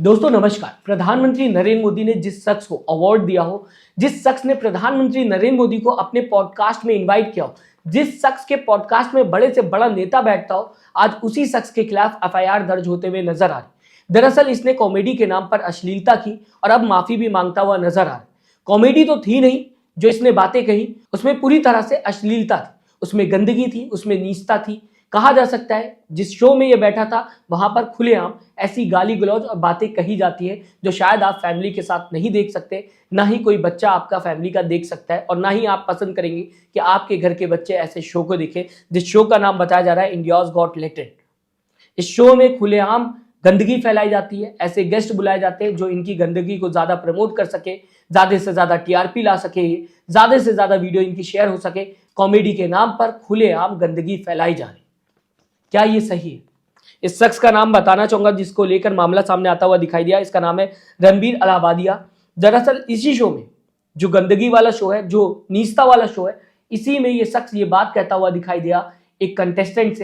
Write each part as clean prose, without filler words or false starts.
दोस्तों नमस्कार। प्रधानमंत्री नरेंद्र मोदी ने जिस शख्स को अवार्ड दिया हो, जिस शख्स ने प्रधानमंत्री नरेंद्र मोदी को अपने पॉडकास्ट में इनवाइट किया हो, जिस शख्स के पॉडकास्ट में बड़े से बड़ा नेता बैठता हो, आज उसी शख्स के खिलाफ एफआईआर दर्ज होते हुए नजर आ रही। दरअसल इसने कॉमेडी के नाम पर अश्लीलता की और अब माफी भी मांगता हुआ नजर आ रहा है। कॉमेडी तो थी नहीं, जो इसने बातें कही उसमें पूरी तरह से अश्लीलता थी, उसमें गंदगी थी, उसमें नीचता थी। कहा जा सकता है जिस शो में ये बैठा था वहां पर खुलेआम ऐसी गाली गलौज और बातें कही जाती है जो शायद आप फैमिली के साथ नहीं देख सकते, ना ही कोई बच्चा आपका फैमिली का देख सकता है और ना ही आप पसंद करेंगे कि आपके घर के बच्चे ऐसे शो को देखें जिस शो का नाम बताया जा रहा है इंडियाज गॉट टैलेंट। इस शो में खुलेआम गंदगी फैलाई जाती है, ऐसे गेस्ट बुलाए जाते हैं जो इनकी गंदगी को ज्यादा प्रमोट कर सके, ज्यादा से ज्यादा टीआरपी ला सके, ज्यादा से ज्यादा वीडियो इनकी शेयर हो सके। कॉमेडी के नाम पर खुलेआम गंदगी फैलाई जा रही। क्या ये सही है? इस शख्स का नाम बताना चाहूंगा जिसको लेकर मामला सामने आता हुआ दिखाई दिया। इसका नाम है रणबीर अलाहाबादिया। दरअसल इसी शो में, जो गंदगी वाला शो है, जो नीचता वाला शो है, इसी में ये शख्स ये बात कहता हुआ दिखाई दिया एक कंटेस्टेंट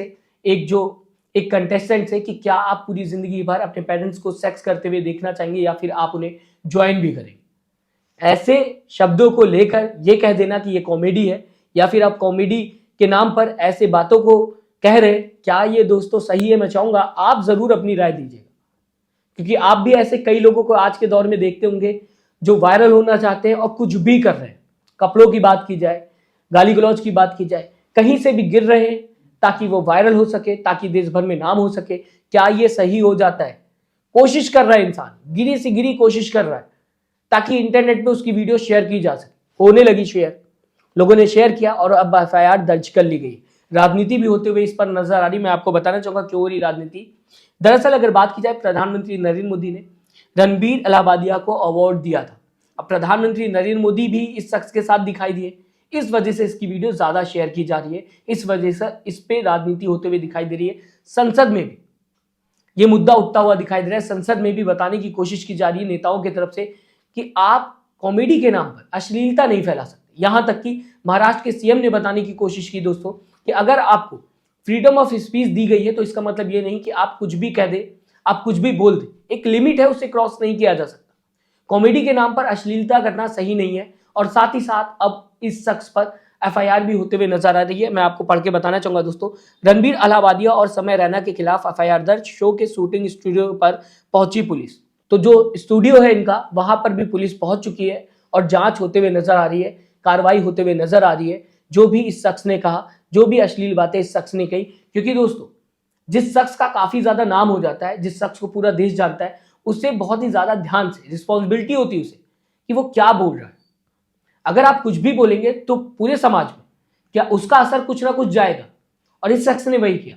से कि क्या आप पूरी जिंदगी भर अपने पेरेंट्स को सेक्स करते हुए देखना चाहेंगे या फिर आप उन्हें ज्वाइन भी करेंगे। ऐसे शब्दों को लेकर ये कह देना कि ये कॉमेडी है या फिर आप कॉमेडी के नाम पर ऐसे बातों को कह रहे, क्या ये दोस्तों सही है? मैं चाहूंगा आप जरूर अपनी राय दीजिएगा, क्योंकि आप भी ऐसे कई लोगों को आज के दौर में देखते होंगे जो वायरल होना चाहते हैं और कुछ भी कर रहे हैं। कपड़ों की बात की जाए, गाली गलौज की बात की जाए, कहीं से भी गिर रहे हैं ताकि वो वायरल हो सके, ताकि देश भर में नाम हो सके। क्या ये सही हो जाता है? कोशिश कर रहा है इंसान, गिरी से गिरी कोशिश कर रहा है ताकि इंटरनेट पे उसकी वीडियो शेयर की जा सके। होने लगी शेयर, लोगों ने शेयर किया और अब एफआईआर दर्ज कर ली गई। राजनीति भी होते हुए इस पर नजर आ रही। मैं आपको बताना चाहूंगा क्यों हो रही राजनीति। दरअसल अगर बात की जाए, प्रधानमंत्री नरेंद्र मोदी ने रणबीर अलाहाबादिया को अवार्ड दिया था। अब प्रधानमंत्री नरेंद्र मोदी भी इस शख्स के साथ दिखाई दिए, इस वजह से इसकी वीडियो ज्यादा शेयर की जा रही है, इस वजह से इस पे राजनीति होते हुए दिखाई दे रही है। संसद में भी ये मुद्दा उठता हुआ दिखाई दे रहा है। संसद में भी बताने की कोशिश की जा रही है नेताओं की तरफ से कि आप कॉमेडी के नाम पर अश्लीलता नहीं फैला सकते। यहां तक कि महाराष्ट्र के सीएम ने बताने की कोशिश की दोस्तों कि अगर आपको फ्रीडम ऑफ स्पीच दी गई है तो इसका मतलब ये नहीं कि आप कुछ भी कह दे, आप कुछ भी बोल दे। एक लिमिट है, उसे क्रॉस नहीं किया जा सकता। कॉमेडी के नाम पर अश्लीलता करना सही नहीं है। और साथ ही साथ अब इस शख्स पर एफआईआर भी होते हुए नजर आ रही है। मैं आपको पढ़ के बताना चाहूंगा दोस्तों। रणबीर अलाहाबादिया और समय रैना के खिलाफ एफआईआर दर्ज। शो के शूटिंग स्टूडियो पर पहुंची पुलिस। तो जो स्टूडियो है इनका, वहां पर भी पुलिस पहुंच चुकी है और जांच होते हुए नजर आ रही है, कार्रवाई होते हुए नजर आ रही है। जो भी इस शख्स ने कहा, जो भी अश्लील बातें इस शख्स ने कही, क्योंकि दोस्तों जिस शख्स का काफी ज्यादा नाम हो जाता है, जिस शख्स को पूरा देश जानता है, उससे बहुत ही ज्यादा ध्यान से रिस्पॉन्सिबिलिटी होती है उसे कि वो क्या बोल रहा है। अगर आप कुछ भी बोलेंगे तो पूरे समाज में क्या उसका असर कुछ ना कुछ जाएगा। और इस शख्स ने वही किया,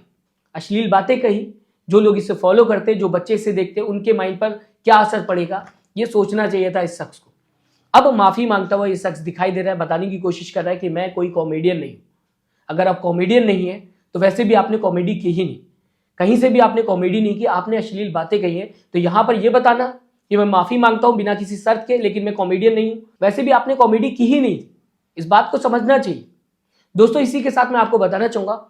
अश्लील बातें कही। जो लोग इसे फॉलो करते, जो बच्चे इसे देखते, उनके माइंड पर क्या असर पड़ेगा, ये सोचना चाहिए था इस शख्स को। अब माफी मांगता हुआ ये शख्स दिखाई दे रहा है, बताने की कोशिश कर रहा है कि मैं कोई कॉमेडियन नहीं हूं। अगर आप कॉमेडियन नहीं है तो वैसे भी आपने कॉमेडी की ही नहीं, कहीं से भी आपने कॉमेडी नहीं की, आपने अश्लील बातें कही है। तो यहां पर यह बताना कि मैं माफी मांगता हूं बिना किसी शर्त के, लेकिन मैं कॉमेडियन नहीं हूं, वैसे भी आपने कॉमेडी की ही नहीं थी। इस बात को समझना चाहिए दोस्तों। इसी के साथ मैं आपको बताना चाहूंगा,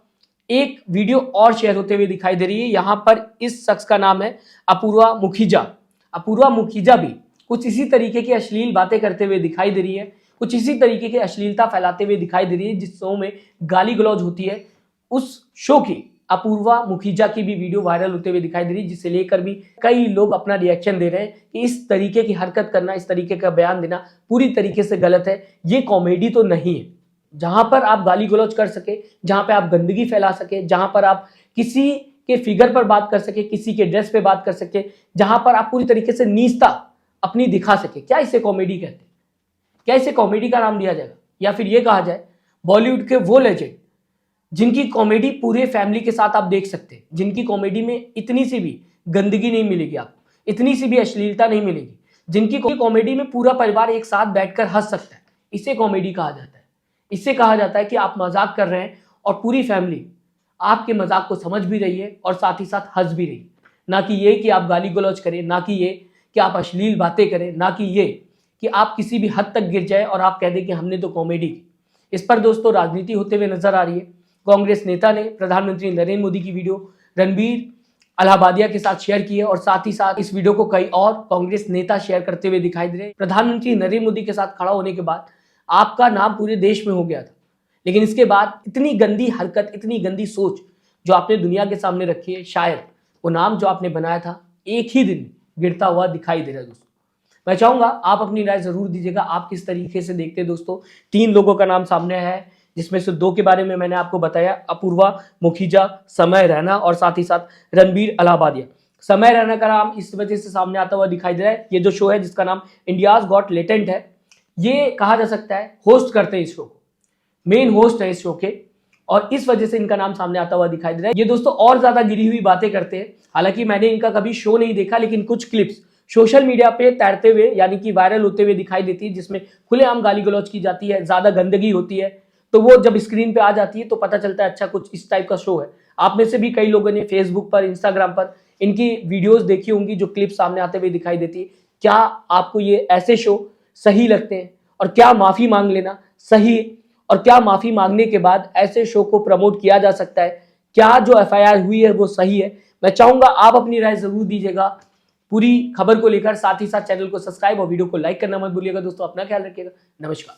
एक वीडियो और शेयर होते हुए दिखाई दे रही है। यहां पर इस शख्स का नाम है अपूर्वा मुखीजा। अपूर्वा मुखीजा भी कुछ इसी तरीके की अश्लील बातें करते हुए दिखाई दे रही है, कुछ इसी तरीके की अश्लीलता फैलाते हुए दिखाई दे रही है। जिस शो में गाली गलौज होती है, उस शो की अपूर्वा मुखीजा की भी वीडियो वायरल होते हुए दिखाई दे रही है, जिसे लेकर भी कई लोग अपना रिएक्शन दे रहे हैं कि इस तरीके की हरकत करना, इस तरीके का बयान देना पूरी तरीके से गलत है। ये कॉमेडी तो नहीं है। जहां पर आप गाली गलौज कर सके, जहां पर आप गंदगी फैला सके, जहां पर आप किसी के फिगर पर बात कर सके, किसी के ड्रेस पे बात कर सके, जहां पर आप पूरी तरीके से नीचता अपनी दिखा सके, क्या इसे कॉमेडी कहते हैं? क्या इसे कॉमेडी का नाम दिया जाएगा? या फिर यह कहा जाए बॉलीवुड के वो लेजेंड जिनकी कॉमेडी पूरे फैमिली के साथ आप देख सकते हैं, जिनकी कॉमेडी में इतनी सी भी गंदगी नहीं मिलेगी आपको, इतनी सी भी अश्लीलता नहीं मिलेगी, जिनकी कॉमेडी में पूरा परिवार एक साथ बैठकर हंस सकता है, इसे कॉमेडी कहा जाता है। इससे कहा जाता है कि आप मजाक कर रहे हैं और पूरी फैमिली आपके मजाक को समझ भी रही है और साथ ही साथ हंस भी रही है। ना कि ये कि आप गाली गलौज करें, ना कि ये कि आप अश्लील बातें करें, ना कि ये कि आप किसी भी हद तक गिर जाए और आप कह दें कि हमने तो कॉमेडी की। इस पर दोस्तों राजनीति होते हुए नजर आ रही है। कांग्रेस नेता ने प्रधानमंत्री नरेंद्र मोदी की वीडियो रणबीर अलाहाबादिया के साथ शेयर की है और साथ ही साथ इस वीडियो को कई और कांग्रेस नेता शेयर करते हुए दिखाई दे रहे हैं। प्रधानमंत्री नरेंद्र मोदी के साथ खड़ा होने के बाद आपका नाम पूरे देश में हो गया था, लेकिन इसके बाद इतनी गंदी हरकत, इतनी गंदी सोच जो आपने दुनिया के सामने रखी है, शायद वो नाम जो आपने बनाया था एक ही दिन गिरता हुआ दिखाई दे रहा है। दोस्तों मैं चाहूंगा आप अपनी राय जरूर दीजिएगा, आप किस तरीके से देखते हैं। दोस्तों 3 लोगों का नाम सामने है, जिसमें से 2 के बारे में मैंने आपको बताया, अपूर्वा मुखीजा, समय रैना और साथ ही साथ रणबीर अलाहाबादिया। समय रैना का नाम इस वजह से सामने आता हुआ दिखाई दे रहा है, ये जो शो है जिसका नाम इंडियाज गॉट टैलेंट है, ये कहा जा सकता है होस्ट करते हैं इस शो को, मेन होस्ट है इस शो के, और इस वजह से इनका नाम सामने आता हुआ दिखाई दे रहा है। ये दोस्तों और ज्यादा गिरी हुई बातें करते हैं। हालांकि मैंने इनका कभी शो नहीं देखा, लेकिन कुछ क्लिप्स सोशल मीडिया पे तैरते हुए यानी कि वायरल होते हुए दिखाई देती है, जिसमें खुलेआम गाली गलौज की जाती है, ज्यादा गंदगी होती है, तो वो जब स्क्रीन पे आ जाती है तो पता चलता है अच्छा कुछ इस टाइप का शो है। आप में से भी कई लोगों ने फेसबुक पर, इंस्टाग्राम पर इनकी वीडियोस देखी होंगी जो क्लिप सामने आते हुए दिखाई देती है। क्या आपको ये ऐसे शो सही लगते हैं, और क्या माफी मांग लेना सही, और क्या माफी मांगने के बाद ऐसे शो को प्रमोट किया जा सकता है? क्या जो FIR हुई है वो सही है? मैं चाहूंगा आप अपनी राय जरूर दीजिएगा पूरी खबर को लेकर। साथ ही साथ चैनल को सब्सक्राइब और वीडियो को लाइक करना मत भूलिएगा। दोस्तों अपना ख्याल रखिएगा। नमस्कार।